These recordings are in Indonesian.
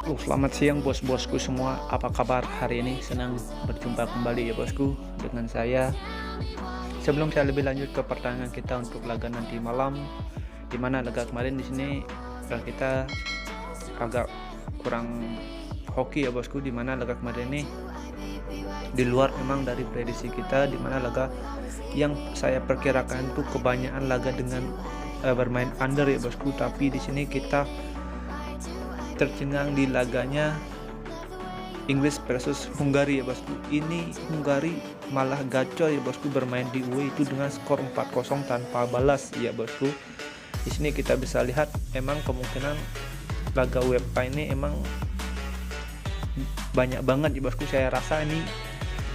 Selamat siang bos-bosku semua. Apa kabar hari ini? Senang berjumpa kembali ya bosku dengan saya. Sebelum saya lebih lanjut ke pertandingan kita untuk laga nanti malam, di mana laga kemarin di sini kita agak kurang hoki ya bosku, di mana laga kemarin ini di luar memang dari prediksi kita, di mana laga yang saya perkirakan itu kebanyakan laga dengan bermain under ya bosku, tapi di sini kita tercengang di laganya Inggris versus Hungari ya bosku. Ini Hungari malah gacor ya bosku, bermain di UE itu dengan skor 4-0 tanpa balas ya bosku. Di sini kita bisa lihat emang kemungkinan laga UEFA ini emang banyak banget ya bosku. Saya rasa ini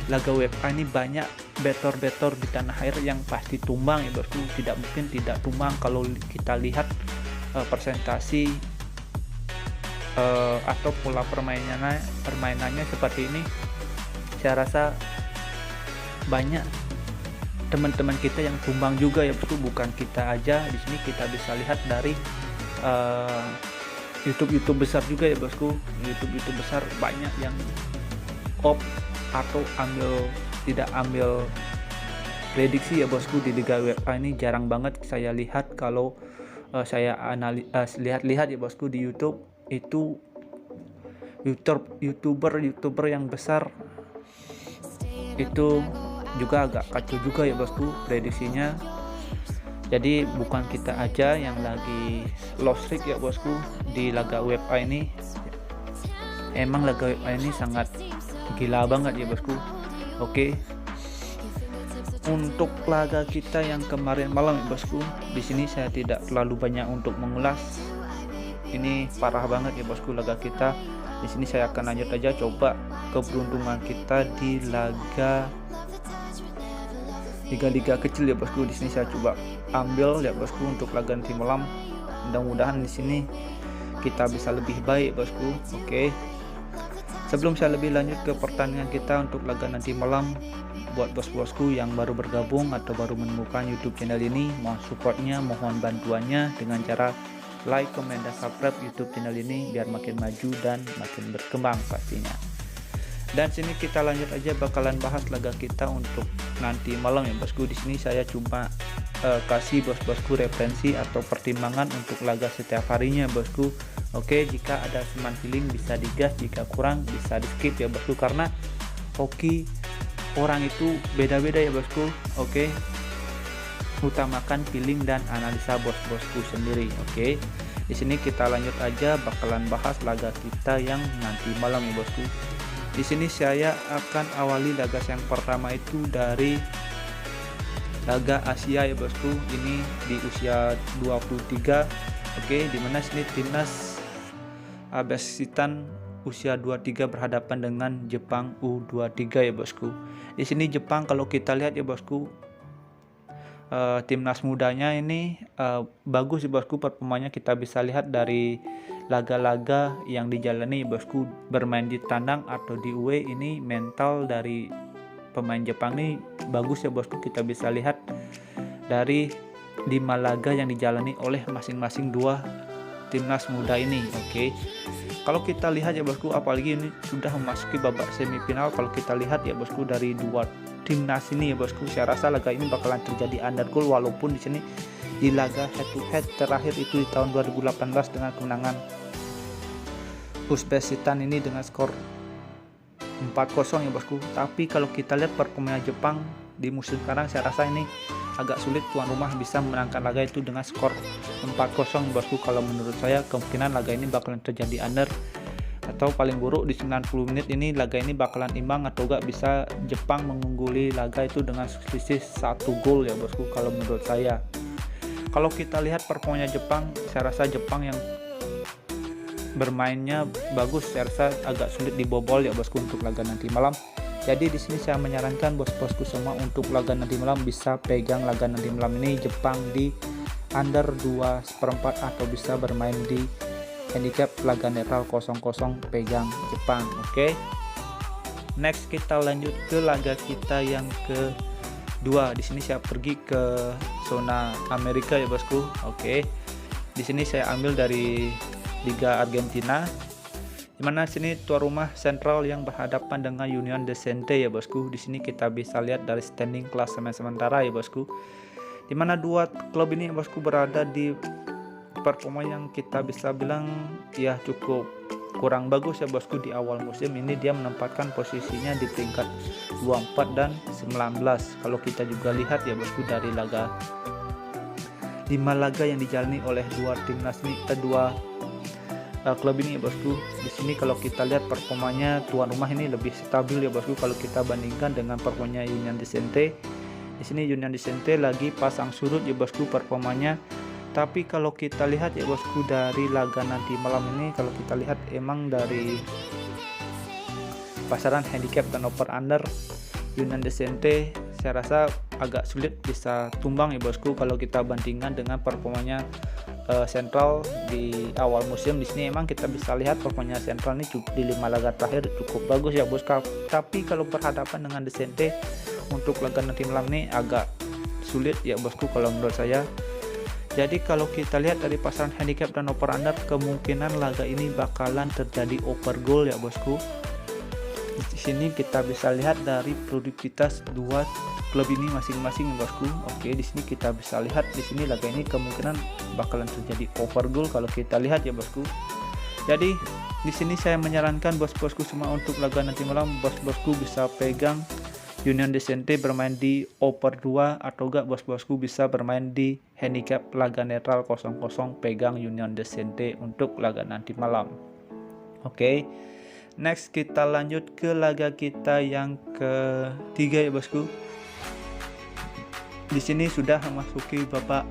laga UEFA ini banyak betor-betor di tanah air yang pasti tumbang ya bosku. Tidak mungkin tidak tumbang kalau kita lihat presentasi atau pola permainannya seperti ini. Saya rasa banyak teman-teman kita yang tumbang juga ya bosku, bukan kita aja. Di sini kita bisa lihat dari YouTube besar juga ya bosku. YouTube besar banyak yang off atau tidak ambil prediksi ya bosku. Di Liga UEFA ini jarang banget saya lihat. Kalau saya lihat-lihat ya bosku di YouTube itu youtuber yang besar itu juga agak kacau juga ya bosku prediksinya. Jadi bukan kita aja yang lagi lost streak ya bosku di laga UEFA ini. Emang laga UEFA ini sangat gila banget ya bosku. Oke, untuk laga kita yang kemarin malam ya bosku, di sini saya tidak terlalu banyak untuk mengulas. Ini parah banget ya bosku laga kita. Di sini saya akan lanjut aja coba keberuntungan kita di liga kecil ya bosku. Di sini saya coba ambil ya bosku untuk laga nanti malam. Mudah-mudahan di sini kita bisa lebih baik bosku. Oke. Sebelum saya lebih lanjut ke pertandingan kita untuk laga nanti malam, buat bos-bosku yang baru bergabung atau baru menemukan YouTube channel ini, mohon supportnya, mohon bantuannya dengan cara like, comment, dan subscribe YouTube channel ini biar makin maju dan makin berkembang pastinya. Dan sini kita lanjut aja bakalan bahas laga kita untuk nanti malam ya bosku. Di sini saya cuma kasih bos-bosku referensi atau pertimbangan untuk laga setiap harinya bosku. Oke, jika ada seman feeling bisa digas, jika kurang bisa di skip ya bosku, karena hoki orang itu beda-beda ya bosku. Oke, utamakan feeling dan analisa bos-bosku sendiri. Oke, di sini kita lanjut aja bakalan bahas laga kita yang nanti malam ya bosku. Di sini saya akan awali laga yang pertama itu dari laga Asia ya bosku. Ini di usia 23. Oke, dimana sini timnas Uzbekistan usia 23 berhadapan dengan Jepang U23 ya bosku. Di sini Jepang kalau kita lihat ya bosku, timnas mudanya ini bagus ya bosku performanya. Kita bisa lihat dari laga-laga yang dijalani bosku, bermain di tandang atau di UE ini mental dari pemain Jepang ini bagus ya bosku. Kita bisa lihat dari 5 laga yang dijalani oleh masing-masing dua timnas muda ini. Oke, kalau kita lihat ya bosku, apalagi ini sudah memasuki babak semifinal, kalau kita lihat ya bosku dari dua timnas ini ya bosku, saya rasa laga ini bakalan terjadi undergoal, walaupun di sini di laga head to head terakhir itu di tahun 2018 dengan kemenangan Uzbekistan ini dengan skor 4-0 ya bosku. Tapi kalau kita lihat performa Jepang di musim sekarang, saya rasa ini agak sulit tuan rumah bisa memenangkan laga itu dengan skor 4-0 bosku. Kalau menurut saya kemungkinan laga ini bakalan terjadi under, atau paling buruk di 90 menit ini laga ini bakalan imbang, atau enggak bisa Jepang mengungguli laga itu dengan selisih 1 gol ya bosku kalau menurut saya. Kalau kita lihat performanya Jepang, saya rasa Jepang yang bermainnya bagus, saya rasa agak sulit dibobol ya bosku untuk laga nanti malam. Jadi di sini saya menyarankan bos-bosku semua untuk laga nanti malam bisa pegang laga nanti malam ini Jepang di under 2/4 atau bisa bermain di handicap laga netral 0-0 pegang Jepang. Oke. Next kita lanjut ke laga kita yang kedua. Di sini saya pergi ke zona Amerika ya bosku. Oke. Di sini saya ambil dari Liga Argentina. Dimana sini tuan rumah Central yang berhadapan dengan Union de Sente ya bosku. Di sini kita bisa lihat dari standing klasemen sementara ya bosku. Dimana dua klub ini bosku berada di performa yang kita bisa bilang ya cukup kurang bagus ya bosku. Di awal musim ini dia menempatkan posisinya di peringkat 24 dan 19. Kalau kita juga lihat ya bosku dari laga 5 laga yang dijalani oleh dua timnas ini, klub ini ya bosku. Di sini kalau kita lihat performanya tuan rumah ini lebih stabil ya bosku kalau kita bandingkan dengan performanya Union de Sente. Di sini Union de Sente lagi pasang surut ya bosku performanya. Tapi kalau kita lihat ya bosku dari laga nanti malam ini, kalau kita lihat emang dari pasaran handicap dan over under Union de Sente saya rasa agak sulit bisa tumbang ya bosku kalau kita bandingkan dengan performanya Central di awal musim. Di sini emang kita bisa lihat performanya Central ini di 5 laga terakhir cukup bagus ya bos. Tapi kalau berhadapan dengan De Sente untuk laga nanti malam ini agak sulit ya bosku kalau menurut saya. Jadi kalau kita lihat dari pasaran handicap dan over under, kemungkinan laga ini bakalan terjadi over goal ya bosku. Di sini kita bisa lihat dari produktivitas dua klub ini masing-masing ya bosku. Oke, di sini kita bisa lihat di sini laga ini kemungkinan bakalan terjadi over goal kalau kita lihat ya bosku. Jadi di sini saya menyarankan bos-bosku semua untuk laga nanti malam bos-bosku bisa pegang Union de Sente bermain di over 2 atau enggak bos-bosku bisa bermain di handicap laga netral 0-0 pegang Union de Sente untuk laga nanti malam. Oke. Next kita lanjut ke laga kita yang ketiga ya bosku. Di sini sudah memasuki babak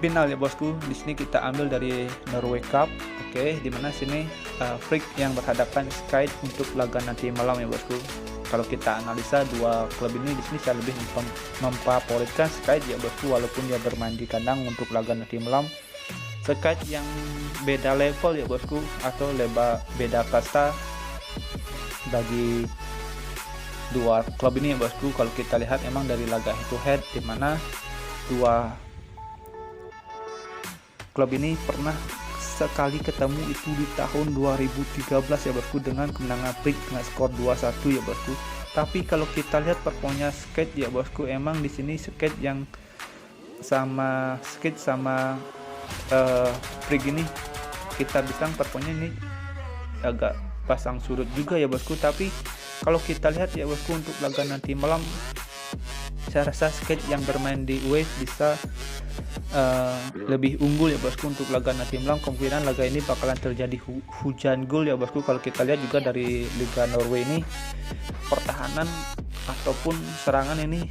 final ya bosku. Di sini kita ambil dari Norway Cup. Oke, dimana sini Frick yang berhadapan Sky untuk laga nanti malam ya bosku. Kalau kita analisa dua klub ini, di sini saya lebih memfavoritkan Sky ya bosku, walaupun dia bermain di kandang untuk laga nanti malam. Sky yang beda level ya bosku, atau beda kasta bagi dua klub ini ya bosku. Kalau kita lihat emang dari laga head to head, dimana dua klub ini pernah sekali ketemu itu di tahun 2013 ya bosku, dengan kemenangan Frick dengan skor 2-1 ya bosku. Tapi kalau kita lihat performanya Skate ya bosku, emang di sini Skate yang sama Frick ini kita bilang performanya ini agak pasang surut juga ya bosku. Tapi kalau kita lihat ya bosku untuk laga nanti malam, saya rasa Skate yang bermain di Wave bisa lebih unggul ya bosku untuk laga nanti malam. Kemungkinan laga ini bakalan terjadi hujan gol ya bosku. Kalau kita lihat juga dari Liga Norway ini, pertahanan ataupun serangan ini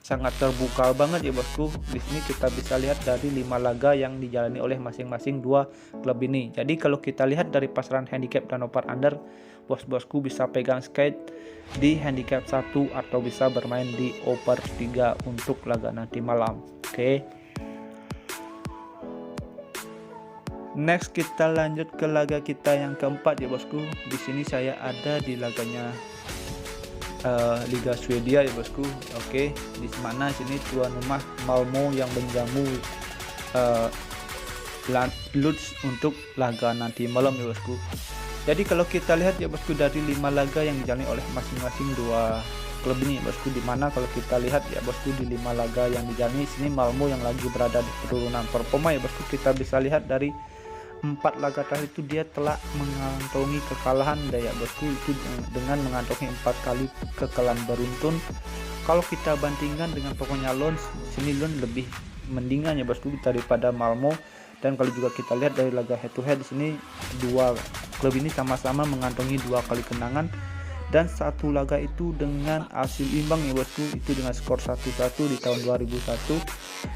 sangat terbuka banget ya bosku. Di sini kita bisa lihat dari 5 laga yang dijalani oleh masing-masing dua klub ini. Jadi kalau kita lihat dari pasaran handicap dan over under, bos-bosku bisa pegang Skate di handicap 1 atau bisa bermain di over 3 untuk laga nanti malam. Oke. Next kita lanjut ke laga kita yang keempat ya bosku. Di sini saya ada di laganya Liga Swedia ya bosku. Oke, di mana sini tuan rumah Malmo yang menjamu Lutz untuk laga nanti malam ya bosku. Jadi kalau kita lihat ya bosku dari 5 laga yang dijalani oleh masing-masing dua klub ini ya bosku, dimana kalau kita lihat ya bosku di 5 laga yang dijalani sini Malmo yang lagi berada di penurunan performa ya bosku. Kita bisa lihat dari 4 laga terakhir itu dia telah mengantongi kekalahan ya bosku, itu dengan mengantongi 4 kali kekalahan beruntun. Kalau kita bandingkan dengan pokoknya Lons, sini Lons lebih mendingan ya bosku daripada Malmo. Dan kalau juga kita lihat dari laga head to head, di sini dua klub ini sama-sama mengantongi 2 kali kemenangan dan 1 laga itu dengan hasil imbang ya bosku, itu dengan skor 1-1 di tahun 2001.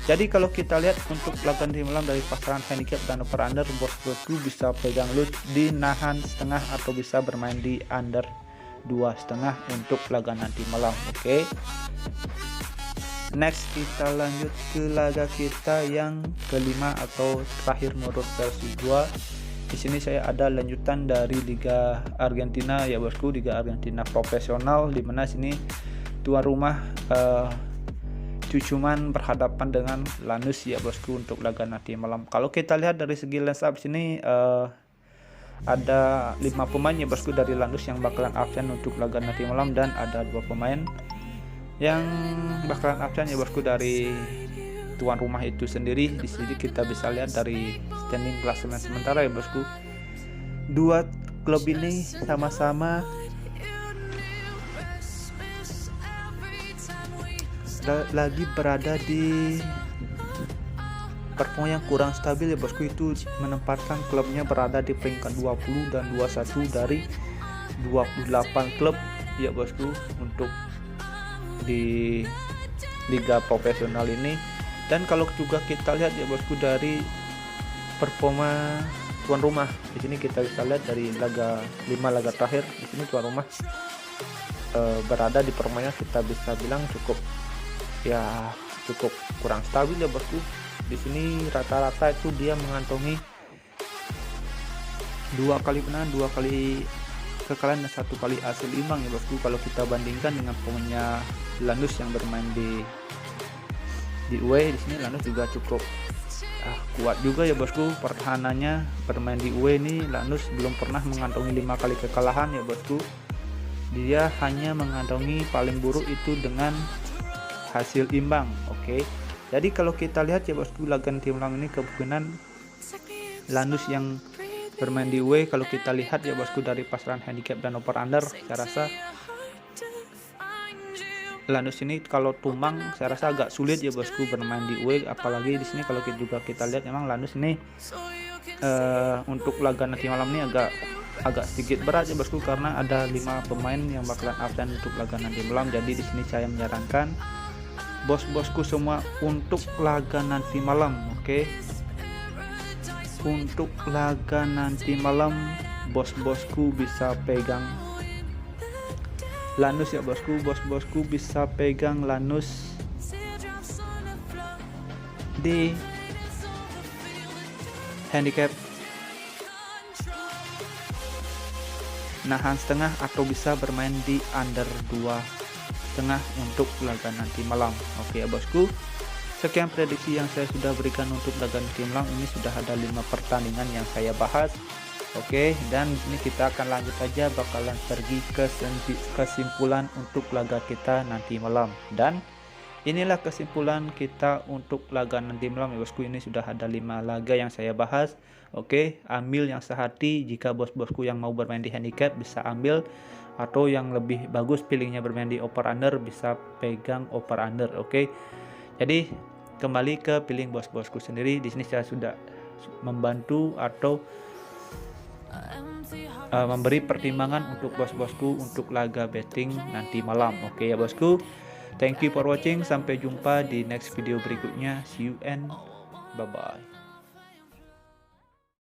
Jadi kalau kita lihat untuk laga nanti malam dari pasaran handicap dan over under, bosku bisa pegang Lutz di nahan setengah atau bisa bermain di under 2,5 untuk laga nanti malam. Oke. Next kita lanjut ke laga kita yang kelima atau terakhir menurut versi 2. Di sini saya ada lanjutan dari Liga Argentina ya bosku, Liga Argentina profesional, di mana sini tuan rumah itu cuman berhadapan dengan Lanus ya bosku untuk laga nanti malam. Kalau kita lihat dari segi line up sini ada 5 pemain ya bosku dari Lanus yang bakalan absen untuk laga nanti malam, dan ada 2 pemain yang bakalan absen ya bosku dari tuan rumah itu sendiri. Di sini kita bisa lihat dari standing klasemen sementara ya bosku. Dua klub ini sama-sama lagi berada di performa yang kurang stabil ya bosku, itu menempatkan klubnya berada di peringkat 20 dan 21 dari 28 klub ya bosku untuk di liga profesional ini. Dan kalau juga kita lihat ya bosku dari performa tuan rumah, di sini kita bisa lihat dari 5 laga terakhir, di sini tuan rumah berada di performanya kita bisa bilang cukup kurang stabil ya bosku. Di sini rata-rata itu dia mengantongi 2 kali menang, 2 kali kekalahan, dan 1 kali hasil imbang ya bosku. Kalau kita bandingkan dengan pemainnya Lanus yang bermain di UE, di sini Lanus juga cukup kuat juga ya bosku. Pertahanannya bermain di UE ini Lanus belum pernah mengantongi 5 kali kekalahan ya bosku. Dia hanya mengantongi paling buruk itu dengan hasil imbang. Oke. Jadi kalau kita lihat ya bosku, laga tim ulang ini kemungkinan Lanus yang bermain di UE, kalau kita lihat ya bosku dari pasaran handicap dan over under, saya rasa Lanus ini kalau tumbang saya rasa agak sulit ya bosku bermain di UE. Apalagi di sini kalau kita lihat memang Lanus ini untuk laga nanti malam ini agak sedikit berat ya bosku, karena ada 5 pemain yang bakalan absen untuk laga nanti malam. Jadi di sini saya menyarankan bos-bosku semua untuk laga nanti malam, oke? Untuk laga nanti malam bos-bosku bisa pegang Lanus ya bosku. Bos-bosku bisa pegang Lanus di handicap nahan setengah, atau bisa bermain di under 2,5 untuk laga nanti malam. Oke ya bosku, sekian prediksi yang saya sudah berikan untuk laga nanti malam. Ini sudah ada 5 pertandingan yang saya bahas. Oke, dan ini kita akan lanjut aja, bakalan pergi ke kesimpulan untuk laga kita nanti malam. Dan inilah kesimpulan kita untuk laga nanti malam ya bosku. Ini sudah ada 5 laga yang saya bahas. Oke, ambil yang sehati. Jika bos-bosku yang mau bermain di handicap bisa ambil, atau yang lebih bagus pilihnya bermain di over under, bisa pegang over under. Oke. Jadi kembali ke pilih bos-bosku sendiri. Di sini saya sudah membantu atau memberi pertimbangan untuk bos-bosku untuk laga betting nanti malam. Oke ya bosku. Thank you for watching. Sampai jumpa di next video berikutnya. See you and bye bye.